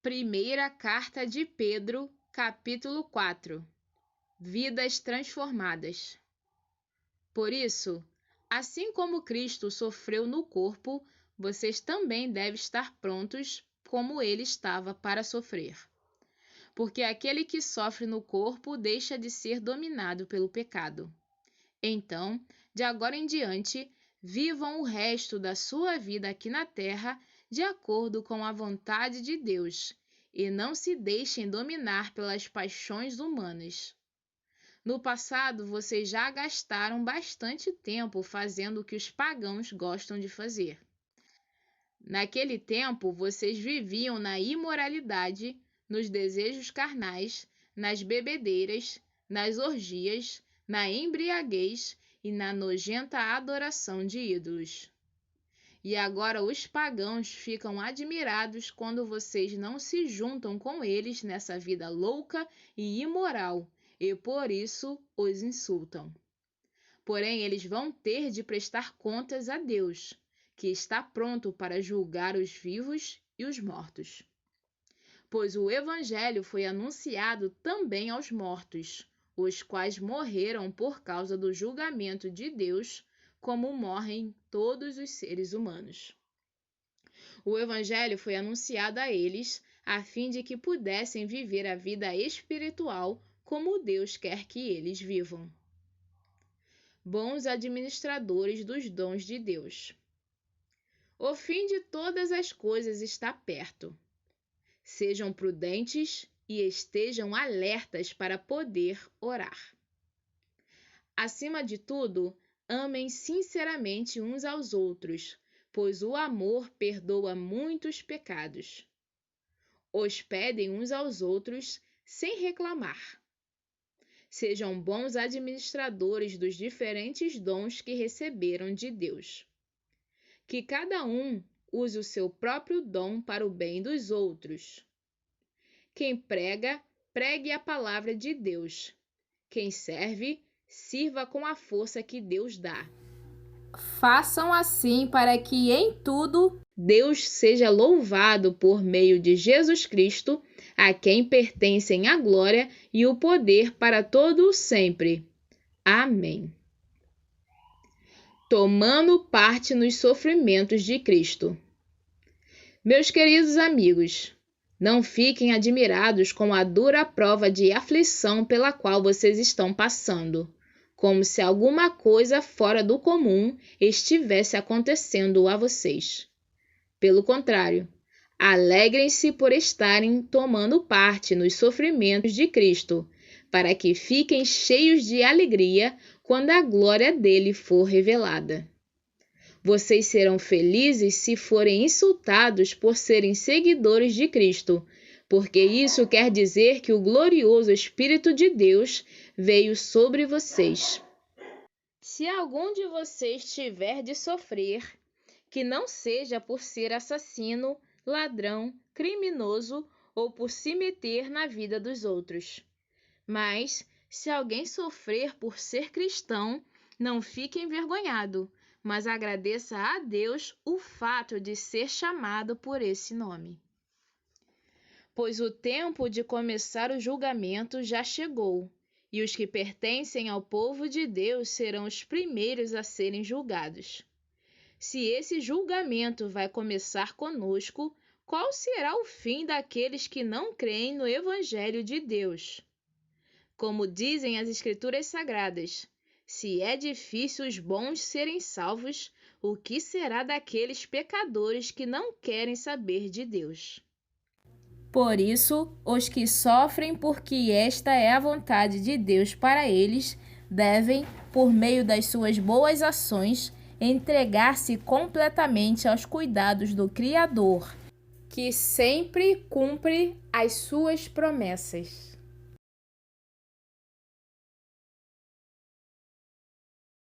Primeira Carta de Pedro, capítulo 4. Vidas transformadas. Por isso, assim como Cristo sofreu no corpo, vocês também devem estar prontos como ele estava para sofrer. Porque aquele que sofre no corpo deixa de ser dominado pelo pecado. Então, de agora em diante, vivam o resto da sua vida aqui na terra de acordo com a vontade de Deus, e não se deixem dominar pelas paixões humanas. No passado, vocês já gastaram bastante tempo fazendo o que os pagãos gostam de fazer. Naquele tempo, vocês viviam na imoralidade, nos desejos carnais, nas bebedeiras, nas orgias, na embriaguez e na nojenta adoração de ídolos. E agora os pagãos ficam admirados quando vocês não se juntam com eles nessa vida louca e imoral, e por isso os insultam. Porém, eles vão ter de prestar contas a Deus, que está pronto para julgar os vivos e os mortos. Pois o Evangelho foi anunciado também aos mortos, os quais morreram por causa do julgamento de Deus, como morrem todos os seres humanos. O Evangelho foi anunciado a eles, a fim de que pudessem viver a vida espiritual como Deus quer que eles vivam. Bons administradores dos dons de Deus. O fim de todas as coisas está perto. Sejam prudentes e estejam alertas para poder orar. Acima de tudo, amem sinceramente uns aos outros, pois o amor perdoa muitos pecados. Hospedem uns aos outros sem reclamar. Sejam bons administradores dos diferentes dons que receberam de Deus. Que cada um use o seu próprio dom para o bem dos outros. Quem prega, pregue a palavra de Deus. Quem serve, sirva com a força que Deus dá. Façam assim para que em tudo Deus seja louvado por meio de Jesus Cristo, a quem pertencem a glória e o poder para todo o sempre. Amém. Tomando parte nos sofrimentos de Cristo. Meus queridos amigos, não fiquem admirados com a dura prova de aflição pela qual vocês estão passando, como se alguma coisa fora do comum estivesse acontecendo a vocês. Pelo contrário, alegrem-se por estarem tomando parte nos sofrimentos de Cristo, para que fiquem cheios de alegria quando a glória dele for revelada. Vocês serão felizes se forem insultados por serem seguidores de Cristo, porque isso quer dizer que o glorioso Espírito de Deus veio sobre vocês. Se algum de vocês tiver de sofrer, que não seja por ser assassino, ladrão, criminoso ou por se meter na vida dos outros. Mas, se alguém sofrer por ser cristão, não fique envergonhado, mas agradeça a Deus o fato de ser chamado por esse nome. Pois o tempo de começar o julgamento já chegou, e os que pertencem ao povo de Deus serão os primeiros a serem julgados. Se esse julgamento vai começar conosco, qual será o fim daqueles que não creem no Evangelho de Deus? Como dizem as Escrituras Sagradas, se é difícil os bons serem salvos, o que será daqueles pecadores que não querem saber de Deus? Por isso, os que sofrem porque esta é a vontade de Deus para eles, devem, por meio das suas boas ações, entregar-se completamente aos cuidados do Criador, que sempre cumpre as suas promessas.